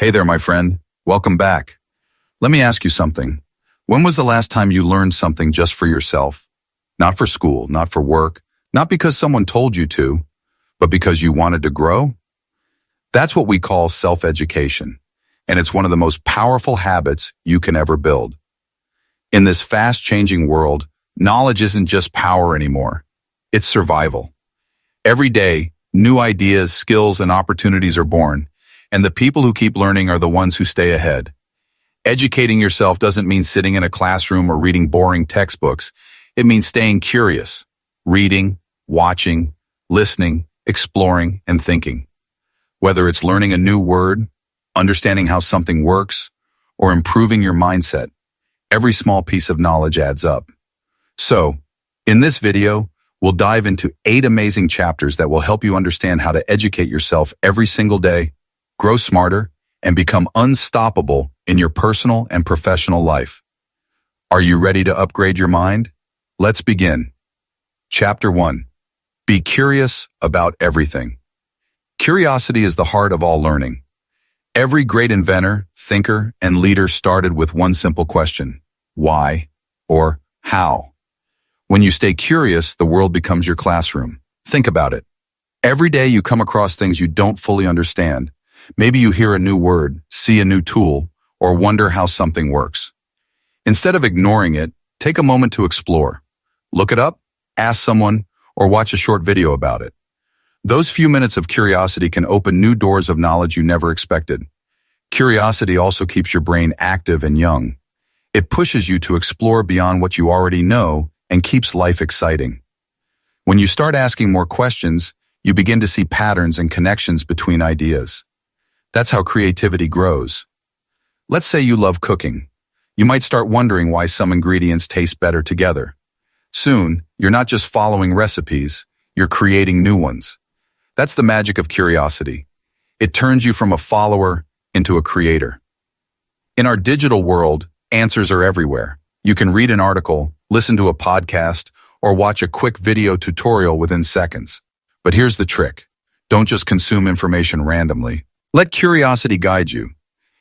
Hey there, my friend. Welcome back. Let me ask you something. When was the last time you learned something just for yourself? Not for school, not for work, not because someone told you to, but because you wanted to grow? That's what we call self-education, and it's one of the most powerful habits you can ever build. In this fast-changing world, knowledge isn't just power anymore. It's survival. Every day, new ideas, skills, and opportunities are born, and the people who keep learning are the ones who stay ahead. Educating yourself doesn't mean sitting in a classroom or reading boring textbooks. It means staying curious, reading, watching, listening, exploring, and thinking. Whether it's learning a new word, understanding how something works, or improving your mindset, every small piece of knowledge adds up. So, in this video, we'll dive into 8 amazing chapters that will help you understand how to educate yourself every single day, grow smarter, and become unstoppable in your personal and professional life. Are you ready to upgrade your mind? Let's begin. Chapter 1. Be curious about everything. Curiosity is the heart of all learning. Every great inventor, thinker, and leader started with one simple question: why or how? When you stay curious, the world becomes your classroom. Think about it. Every day you come across things you don't fully understand. Maybe you hear a new word, see a new tool, or wonder how something works. Instead of ignoring it, take a moment to explore. Look it up, ask someone, or watch a short video about it. Those few minutes of curiosity can open new doors of knowledge you never expected. Curiosity also keeps your brain active and young. It pushes you to explore beyond what you already know and keeps life exciting. When you start asking more questions, you begin to see patterns and connections between ideas. That's how creativity grows. Let's say you love cooking. You might start wondering why some ingredients taste better together. Soon, you're not just following recipes, you're creating new ones. That's the magic of curiosity. It turns you from a follower into a creator. In our digital world, answers are everywhere. You can read an article, listen to a podcast, or watch a quick video tutorial within seconds. But here's the trick. Don't just consume information randomly. Let curiosity guide you.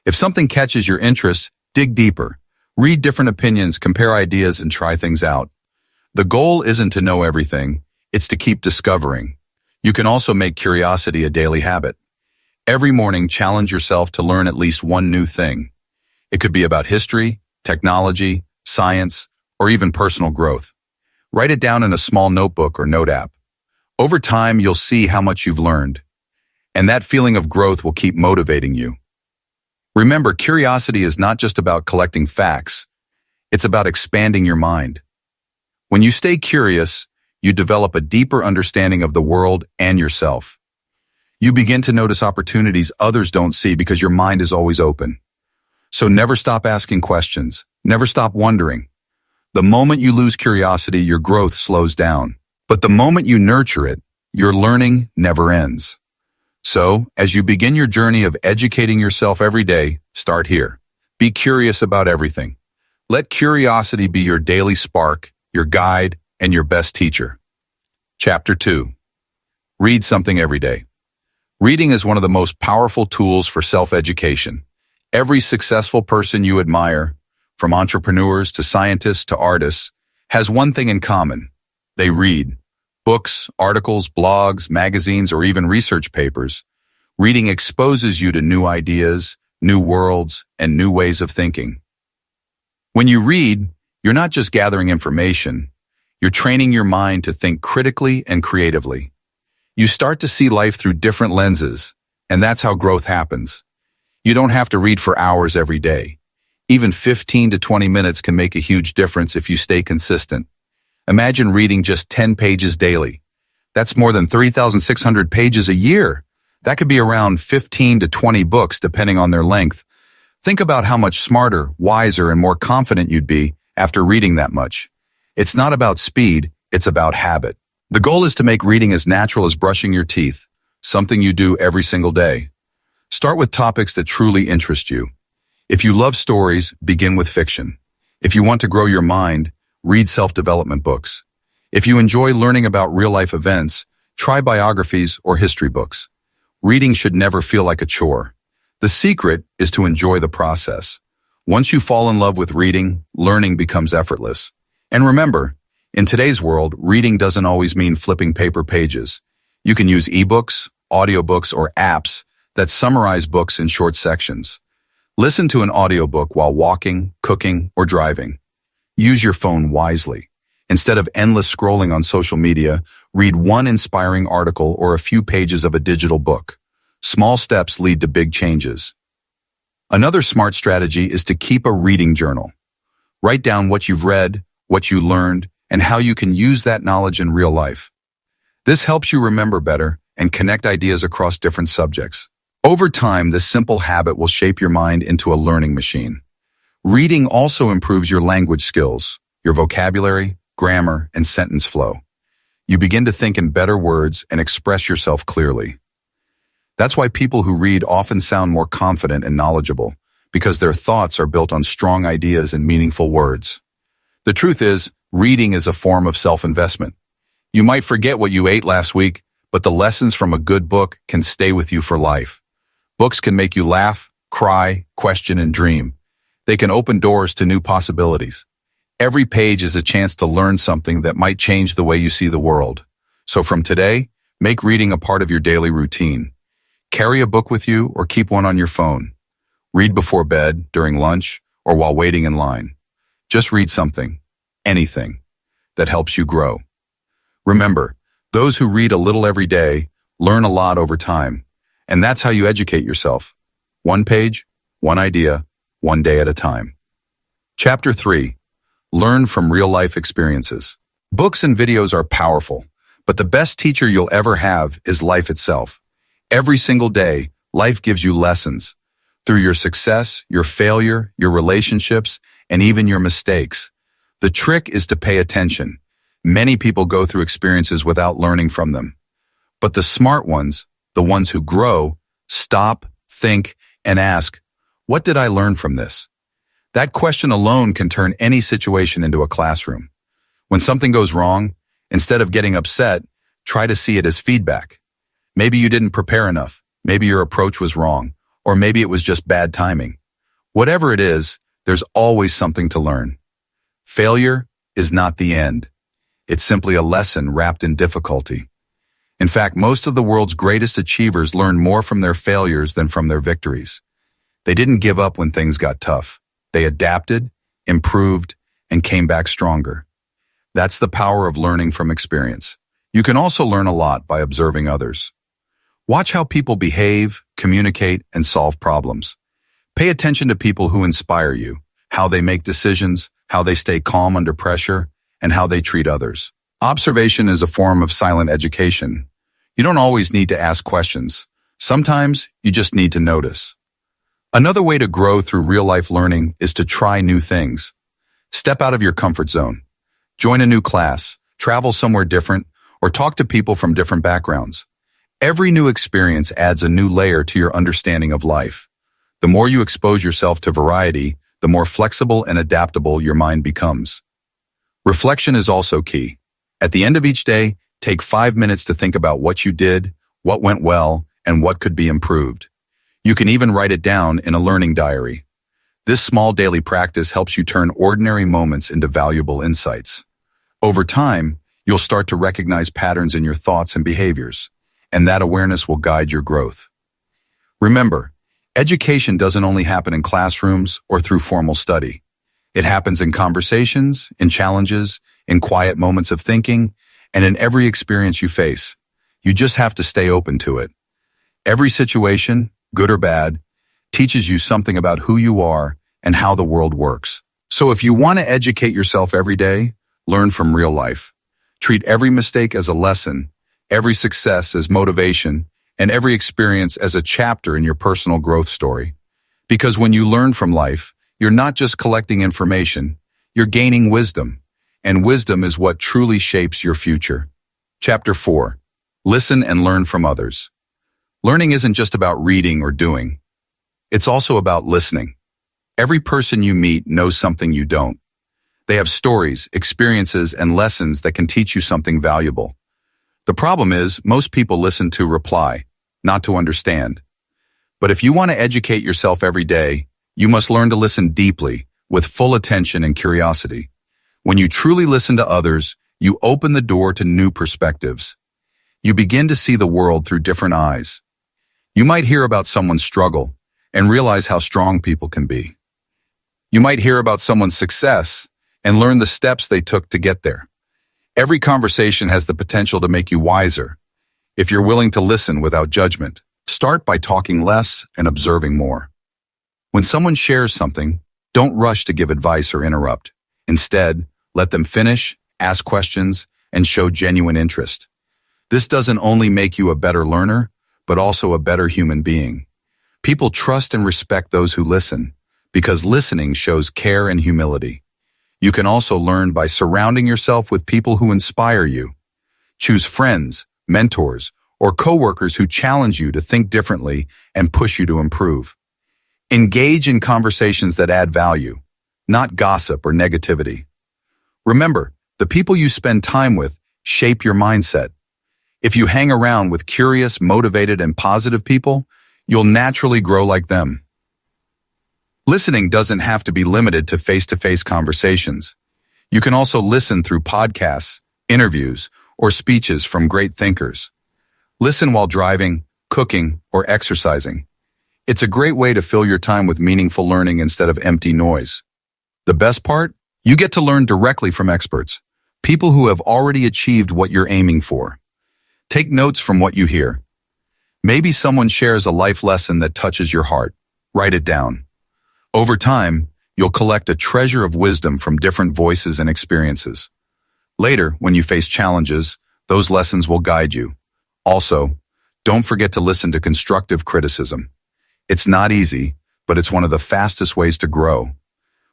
If something catches your interest, dig deeper. Read different opinions, compare ideas, and try things out. The goal isn't to know everything, it's to keep discovering. You can also make curiosity a daily habit. Every morning, challenge yourself to learn at least one new thing. It could be about history, technology, science, or even personal growth. Write it down in a small notebook or note app. Over time, you'll see how much you've learned. And that feeling of growth will keep motivating you. Remember, curiosity is not just about collecting facts. It's about expanding your mind. When you stay curious, you develop a deeper understanding of the world and yourself. You begin to notice opportunities others don't see because your mind is always open. So never stop asking questions. Never stop wondering. The moment you lose curiosity, your growth slows down. But the moment you nurture it, your learning never ends. So, as you begin your journey of educating yourself every day, start here. Be curious about everything. Let curiosity be your daily spark, your guide, and your best teacher. Chapter 2. Read something every day. Reading is one of the most powerful tools for self-education. Every successful person you admire, from entrepreneurs to scientists to artists, has one thing in common. They read. Books, articles, blogs, magazines, or even research papers. Reading exposes you to new ideas, new worlds, and new ways of thinking. When you read, you're not just gathering information, you're training your mind to think critically and creatively. You start to see life through different lenses, and that's how growth happens. You don't have to read for hours every day. Even 15 to 20 minutes can make a huge difference if you stay consistent. Imagine reading just 10 pages daily. That's more than 3,600 pages a year. That could be around 15 to 20 books depending on their length. Think about how much smarter, wiser, and more confident you'd be after reading that much. It's not about speed, it's about habit. The goal is to make reading as natural as brushing your teeth, something you do every single day. Start with topics that truly interest you. If you love stories, begin with fiction. If you want to grow your mind, read self-development books. If you enjoy learning about real-life events, try biographies or history books. Reading should never feel like a chore. The secret is to enjoy the process. Once you fall in love with reading, learning becomes effortless. And remember, in today's world, reading doesn't always mean flipping paper pages. You can use ebooks, audiobooks, or apps that summarize books in short sections. Listen to an audiobook while walking, cooking, or driving. Use your phone wisely. Instead of endless scrolling on social media, read one inspiring article or a few pages of a digital book. Small steps lead to big changes. Another smart strategy is to keep a reading journal. Write down what you've read, what you learned, and how you can use that knowledge in real life. This helps you remember better and connect ideas across different subjects. Over time, this simple habit will shape your mind into a learning machine. Reading also improves your language skills, your vocabulary, grammar, and sentence flow. You begin to think in better words and express yourself clearly. That's why people who read often sound more confident and knowledgeable, because their thoughts are built on strong ideas and meaningful words. The truth is, reading is a form of self-investment. You might forget what you ate last week, but the lessons from a good book can stay with you for life. Books can make you laugh, cry, question, and dream. They can open doors to new possibilities. Every page is a chance to learn something that might change the way you see the world. So from today, make reading a part of your daily routine. Carry a book with you or keep one on your phone. Read before bed, during lunch, or while waiting in line. Just read something, anything, that helps you grow. Remember, those who read a little every day learn a lot over time, and that's how you educate yourself. One page, one idea, one day at a time. Chapter 3. Learn from real-life experiences. Books and videos are powerful, but the best teacher you'll ever have is life itself. Every single day, life gives you lessons. Through your success, your failure, your relationships, and even your mistakes. The trick is to pay attention. Many people go through experiences without learning from them. But the smart ones, the ones who grow, stop, think, and ask, what did I learn from this? That question alone can turn any situation into a classroom. When something goes wrong, instead of getting upset, try to see it as feedback. Maybe you didn't prepare enough. Maybe your approach was wrong. Or maybe it was just bad timing. Whatever it is, there's always something to learn. Failure is not the end. It's simply a lesson wrapped in difficulty. In fact, most of the world's greatest achievers learn more from their failures than from their victories. They didn't give up when things got tough. They adapted, improved, and came back stronger. That's the power of learning from experience. You can also learn a lot by observing others. Watch how people behave, communicate, and solve problems. Pay attention to people who inspire you, how they make decisions, how they stay calm under pressure, and how they treat others. Observation is a form of silent education. You don't always need to ask questions. Sometimes you just need to notice. Another way to grow through real-life learning is to try new things. Step out of your comfort zone. Join a new class, travel somewhere different, or talk to people from different backgrounds. Every new experience adds a new layer to your understanding of life. The more you expose yourself to variety, the more flexible and adaptable your mind becomes. Reflection is also key. At the end of each day, take 5 minutes to think about what you did, what went well, and what could be improved. You can even write it down in a learning diary. This small daily practice helps you turn ordinary moments into valuable insights. Over time, you'll start to recognize patterns in your thoughts and behaviors, and that awareness will guide your growth. Remember, education doesn't only happen in classrooms or through formal study. It happens in conversations, in challenges, in quiet moments of thinking, and in every experience you face. You just have to stay open to it. Every situation, good or bad, teaches you something about who you are and how the world works. So if you want to educate yourself every day, learn from real life. Treat every mistake as a lesson, every success as motivation, and every experience as a chapter in your personal growth story. Because when you learn from life, you're not just collecting information, you're gaining wisdom. And wisdom is what truly shapes your future. Chapter 4. Listen and learn from others. Learning isn't just about reading or doing. It's also about listening. Every person you meet knows something you don't. They have stories, experiences, and lessons that can teach you something valuable. The problem is, most people listen to reply, not to understand. But if you want to educate yourself every day, you must learn to listen deeply, with full attention and curiosity. When you truly listen to others, you open the door to new perspectives. You begin to see the world through different eyes. You might hear about someone's struggle and realize how strong people can be. You might hear about someone's success and learn the steps they took to get there. Every conversation has the potential to make you wiser. If you're willing to listen without judgment, start by talking less and observing more. When someone shares something, don't rush to give advice or interrupt. Instead, let them finish, ask questions, and show genuine interest. This doesn't only make you a better learner, but also a better human being. People trust and respect those who listen, because listening shows care and humility. You can also learn by surrounding yourself with people who inspire you. Choose friends, mentors, or coworkers who challenge you to think differently and push you to improve. Engage in conversations that add value, not gossip or negativity. Remember, the people you spend time with shape your mindset. If you hang around with curious, motivated, and positive people, you'll naturally grow like them. Listening doesn't have to be limited to face-to-face conversations. You can also listen through podcasts, interviews, or speeches from great thinkers. Listen while driving, cooking, or exercising. It's a great way to fill your time with meaningful learning instead of empty noise. The best part? You get to learn directly from experts, people who have already achieved what you're aiming for. Take notes from what you hear. Maybe someone shares a life lesson that touches your heart. Write it down. Over time, you'll collect a treasure of wisdom from different voices and experiences. Later, when you face challenges, those lessons will guide you. Also, don't forget to listen to constructive criticism. It's not easy, but it's one of the fastest ways to grow.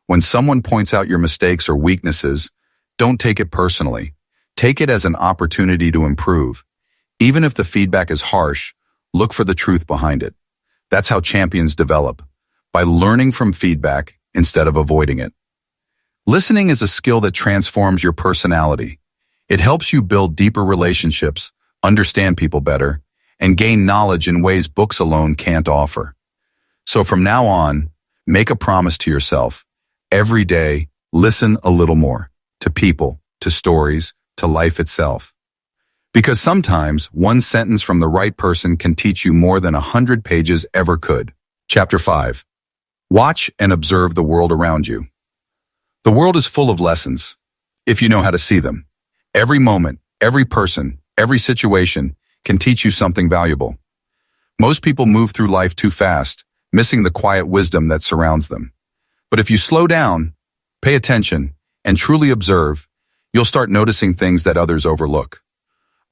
When someone points out your mistakes or weaknesses, don't take it personally. Take it as an opportunity to improve. Even if the feedback is harsh, look for the truth behind it. That's how champions develop, by learning from feedback instead of avoiding it. Listening is a skill that transforms your personality. It helps you build deeper relationships, understand people better, and gain knowledge in ways books alone can't offer. So from now on, make a promise to yourself. Every day, listen a little more, to people, to stories, to life itself. Because sometimes one sentence from the right person can teach you more than 100 pages ever could. Chapter 5. Watch and observe the world around you. The world is full of lessons, if you know how to see them. Every moment, every person, every situation can teach you something valuable. Most people move through life too fast, missing the quiet wisdom that surrounds them. But if you slow down, pay attention, and truly observe, you'll start noticing things that others overlook.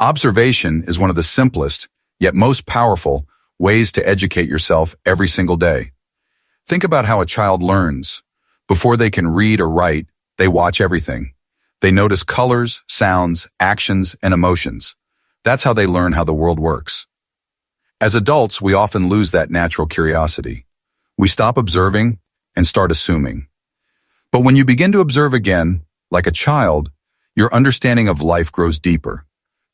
Observation is one of the simplest, yet most powerful, ways to educate yourself every single day. Think about how a child learns. Before they can read or write, they watch everything. They notice colors, sounds, actions, and emotions. That's how they learn how the world works. As adults, we often lose that natural curiosity. We stop observing and start assuming. But when you begin to observe again, like a child, your understanding of life grows deeper.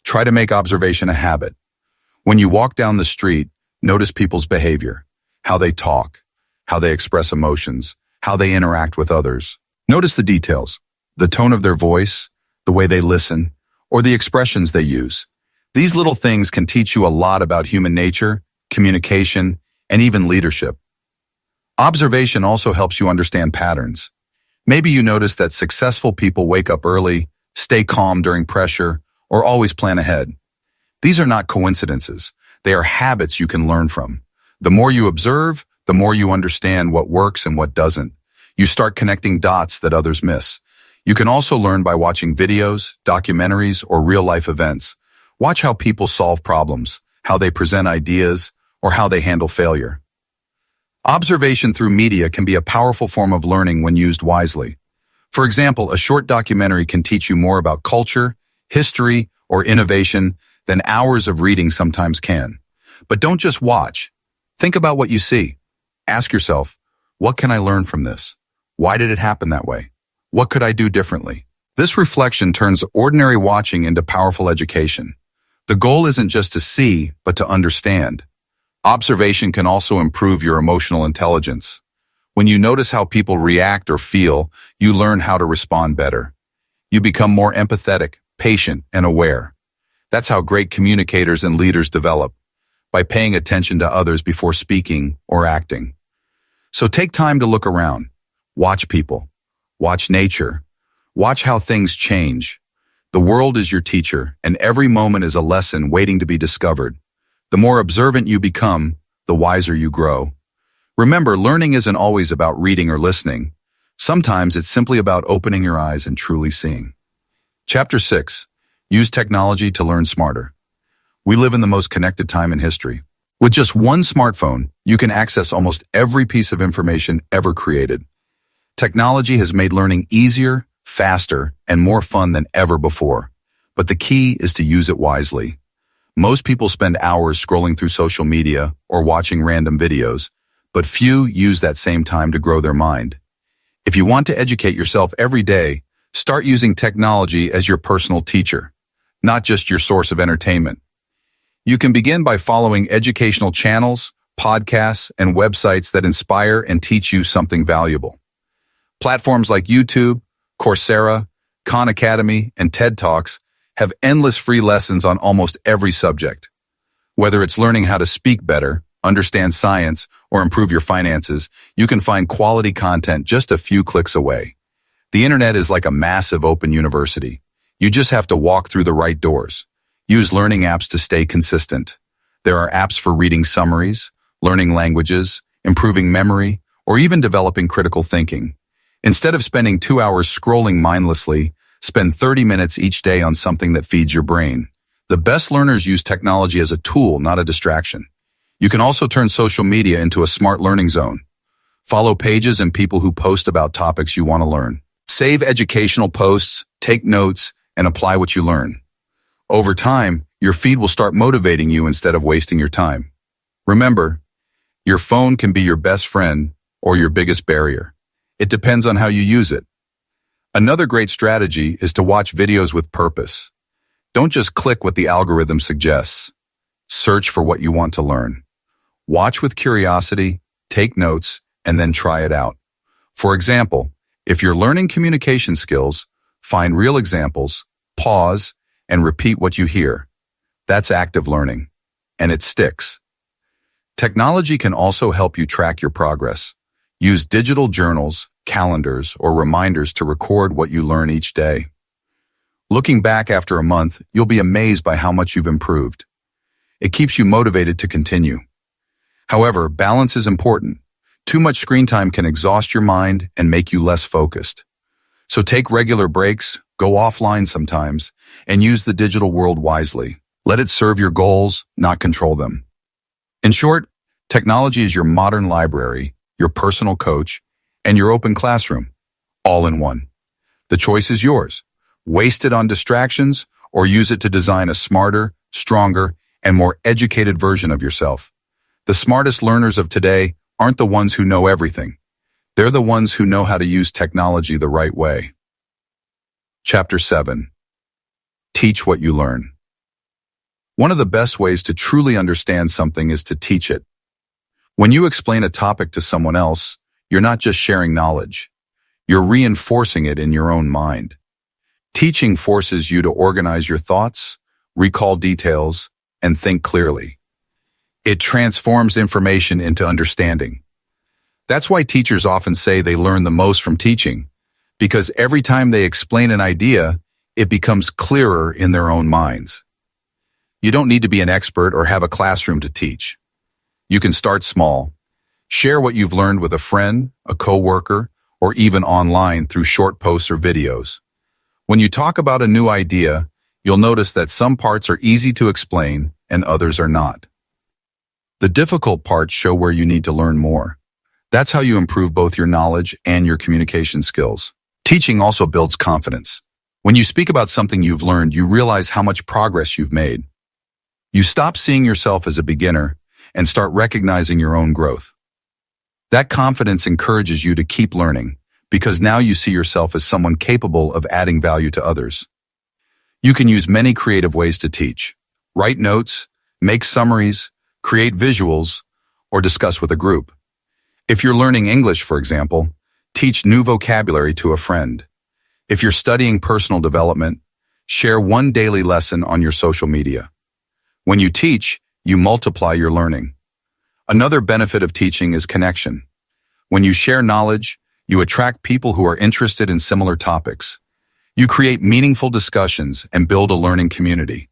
Try to make observation a habit. When you walk down the street, notice people's behavior, how they talk, how they express emotions, how they interact with others. Notice the details, the tone of their voice, the way they listen, or the expressions they use. These little things can teach you a lot about human nature, communication, and even leadership. Observation also helps you understand patterns. Maybe you notice that successful people wake up early, stay calm during pressure, or always plan ahead. These are not coincidences. They are habits you can learn from. The more you observe, the more you understand what works and what doesn't. You start connecting dots that others miss. You can also learn by watching videos, documentaries, or real-life events. Watch how people solve problems, how they present ideas, or how they handle failure. Observation through media can be a powerful form of learning when used wisely. For example, a short documentary can teach you more about culture, history, or innovation than hours of reading sometimes can. But don't just watch. Think about what you see. Ask yourself, what can I learn from this? Why did it happen that way? What could I do differently? This reflection turns ordinary watching into powerful education. The goal isn't just to see, but to understand. Observation can also improve your emotional intelligence. When you notice how people react or feel, you learn how to respond better. You become more empathetic, patient, and aware. That's how great communicators and leaders develop, by paying attention to others before speaking or acting. So take time to look around. Watch people. Watch nature. Watch how things change. The world is your teacher, and every moment is a lesson waiting to be discovered. The more observant you become, the wiser you grow. Remember, learning isn't always about reading or listening. Sometimes it's simply about opening your eyes and truly seeing. Chapter 6. Use technology to learn smarter. We live in the most connected time in history. With just one smartphone, you can access almost every piece of information ever created. Technology has made learning easier, faster, and more fun than ever before. But the key is to use it wisely. Most people spend hours scrolling through social media or watching random videos, but few use that same time to grow their mind. If you want to educate yourself every day, start using technology as your personal teacher, not just your source of entertainment. You can begin by following educational channels, podcasts, and websites that inspire and teach you something valuable. Platforms like YouTube, Coursera, Khan Academy, and TED Talks have endless free lessons on almost every subject. Whether it's learning how to speak better, understand science, or improve your finances, you can find quality content just a few clicks away. The internet is like a massive open university. You just have to walk through the right doors. Use learning apps to stay consistent. There are apps for reading summaries, learning languages, improving memory, or even developing critical thinking. Instead of spending 2 hours scrolling mindlessly, spend 30 minutes each day on something that feeds your brain. The best learners use technology as a tool, not a distraction. You can also turn social media into a smart learning zone. Follow pages and people who post about topics you want to learn. Save educational posts, take notes, and apply what you learn. Over time, your feed will start motivating you instead of wasting your time. Remember, your phone can be your best friend or your biggest barrier. It depends on how you use it. Another great strategy is to watch videos with purpose. Don't just click what the algorithm suggests. Search for what you want to learn. Watch with curiosity, take notes, and then try it out. For example, if you're learning communication skills, find real examples, pause, and repeat what you hear. That's active learning, and it sticks. Technology can also help you track your progress. Use digital journals, calendars, or reminders to record what you learn each day. Looking back after a month, you'll be amazed by how much you've improved. It keeps you motivated to continue. However, balance is important. Too much screen time can exhaust your mind and make you less focused. So take regular breaks, go offline sometimes, and use the digital world wisely. Let it serve your goals, not control them. In short, technology is your modern library, your personal coach, and your open classroom, all in one. The choice is yours. Waste it on distractions or use it to design a smarter, stronger, and more educated version of yourself. The smartest learners of today aren't the ones who know everything. They're the ones who know how to use technology the right way. Chapter 7. Teach what you learn. One of the best ways to truly understand something is to teach it. When you explain a topic to someone else, you're not just sharing knowledge. You're reinforcing it in your own mind. Teaching forces you to organize your thoughts, recall details, and think clearly. It transforms information into understanding. That's why teachers often say they learn the most from teaching, because every time they explain an idea, it becomes clearer in their own minds. You don't need to be an expert or have a classroom to teach. You can start small. Share what you've learned with a friend, a coworker, or even online through short posts or videos. When you talk about a new idea, you'll notice that some parts are easy to explain and others are not. The difficult parts show where you need to learn more. That's how you improve both your knowledge and your communication skills. Teaching also builds confidence. When you speak about something you've learned, you realize how much progress you've made. You stop seeing yourself as a beginner and start recognizing your own growth. That confidence encourages you to keep learning because now you see yourself as someone capable of adding value to others. You can use many creative ways to teach. Write notes, make summaries, create visuals, or discuss with a group. If you're learning English, for example, teach new vocabulary to a friend. If you're studying personal development, share one daily lesson on your social media. When you teach, you multiply your learning. Another benefit of teaching is connection. When you share knowledge, you attract people who are interested in similar topics. You create meaningful discussions and build a learning community.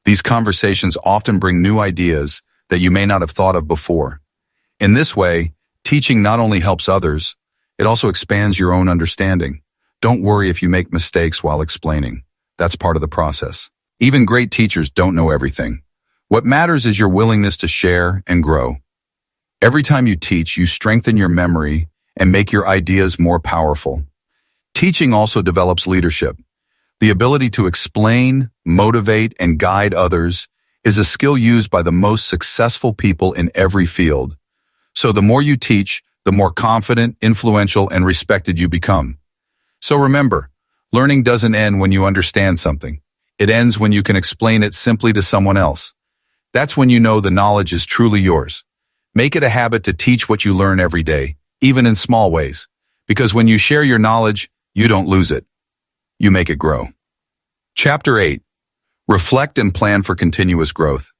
These conversations often bring new ideas that you may not have thought of before. In this way, teaching not only helps others, it also expands your own understanding. Don't worry if you make mistakes while explaining. That's part of the process. Even great teachers don't know everything. What matters is your willingness to share and grow. Every time you teach, you strengthen your memory and make your ideas more powerful. Teaching also develops leadership. The ability to explain, motivate, and guide others is a skill used by the most successful people in every field. So the more you teach, the more confident, influential, and respected you become. So remember, learning doesn't end when you understand something. It ends when you can explain it simply to someone else. That's when you know the knowledge is truly yours. Make it a habit to teach what you learn every day, even in small ways. Because when you share your knowledge, you don't lose it. You make it grow. Chapter 8. Reflect and plan for continuous growth.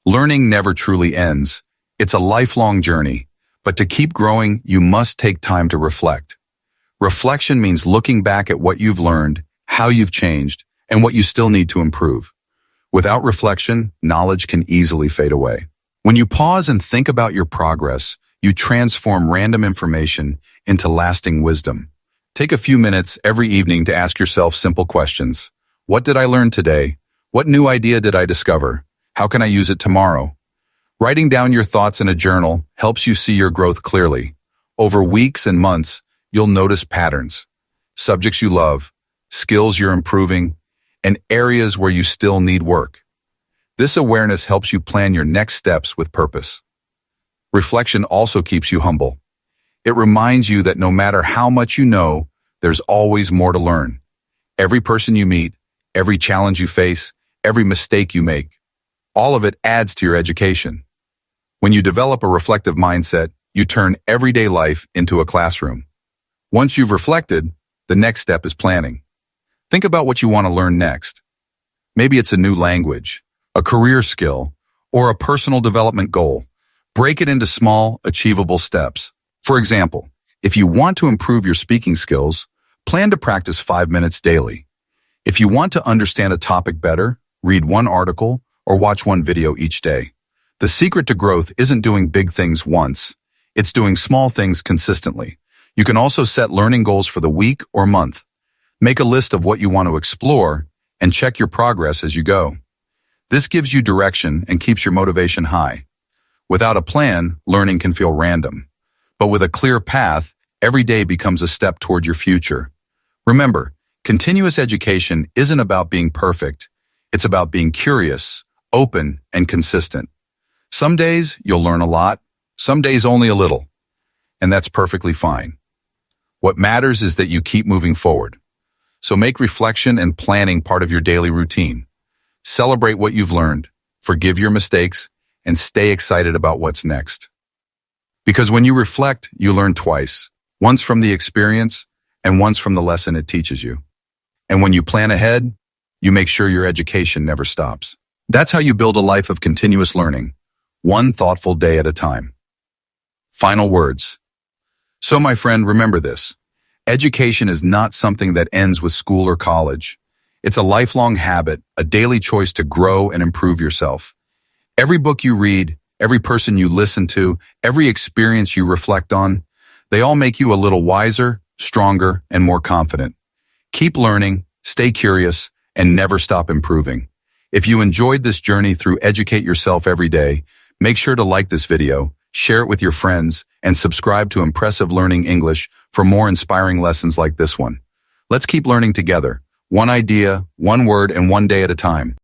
Learning never truly ends. It's a lifelong journey. But to keep growing, you must take time to reflect. Reflection means looking back at what you've learned, how you've changed, and what you still need to improve. Without reflection, knowledge can easily fade away. When you pause and think about your progress, you transform random information into lasting wisdom. Take a few minutes every evening to ask yourself simple questions. What did I learn today? What new idea did I discover? How can I use it tomorrow? Writing down your thoughts in a journal helps you see your growth clearly. Over weeks and months, you'll notice patterns, subjects you love, skills you're improving, and areas where you still need work. This awareness helps you plan your next steps with purpose. Reflection also keeps you humble. It reminds you that no matter how much you know, there's always more to learn. Every person you meet, every challenge you face, every mistake you make, all of it adds to your education. When you develop a reflective mindset, you turn everyday life into a classroom. Once you've reflected, the next step is planning. Think about what you want to learn next. Maybe it's a new language, a career skill, or a personal development goal. Break it into small, achievable steps. For example, if you want to improve your speaking skills, plan to practice 5 minutes daily. If you want to understand a topic better, read one article or watch one video each day. The secret to growth isn't doing big things once. It's doing small things consistently. You can also set learning goals for the week or month. Make a list of what you want to explore and check your progress as you go. This gives you direction and keeps your motivation high. Without a plan, learning can feel random. But with a clear path, every day becomes a step toward your future. Remember, continuous education isn't about being perfect. It's about being curious, open, and consistent. Some days you'll learn a lot, some days only a little. And that's perfectly fine. What matters is that you keep moving forward. So make reflection and planning part of your daily routine. Celebrate what you've learned, forgive your mistakes, and stay excited about what's next. Because when you reflect, you learn twice, once from the experience and once from the lesson it teaches you. And when you plan ahead, you make sure your education never stops. That's how you build a life of continuous learning, one thoughtful day at a time. Final words. So my friend, remember this. Education is not something that ends with school or college. It's a lifelong habit, a daily choice to grow and improve yourself. Every book you read, every person you listen to, every experience you reflect on, they all make you a little wiser, stronger, and more confident. Keep learning, stay curious, and never stop improving. If you enjoyed this journey through Educate Yourself every day, make sure to like this video, share it with your friends, and subscribe to Impressive Learning English for more inspiring lessons like this one. Let's keep learning together, one idea, one word, and one day at a time.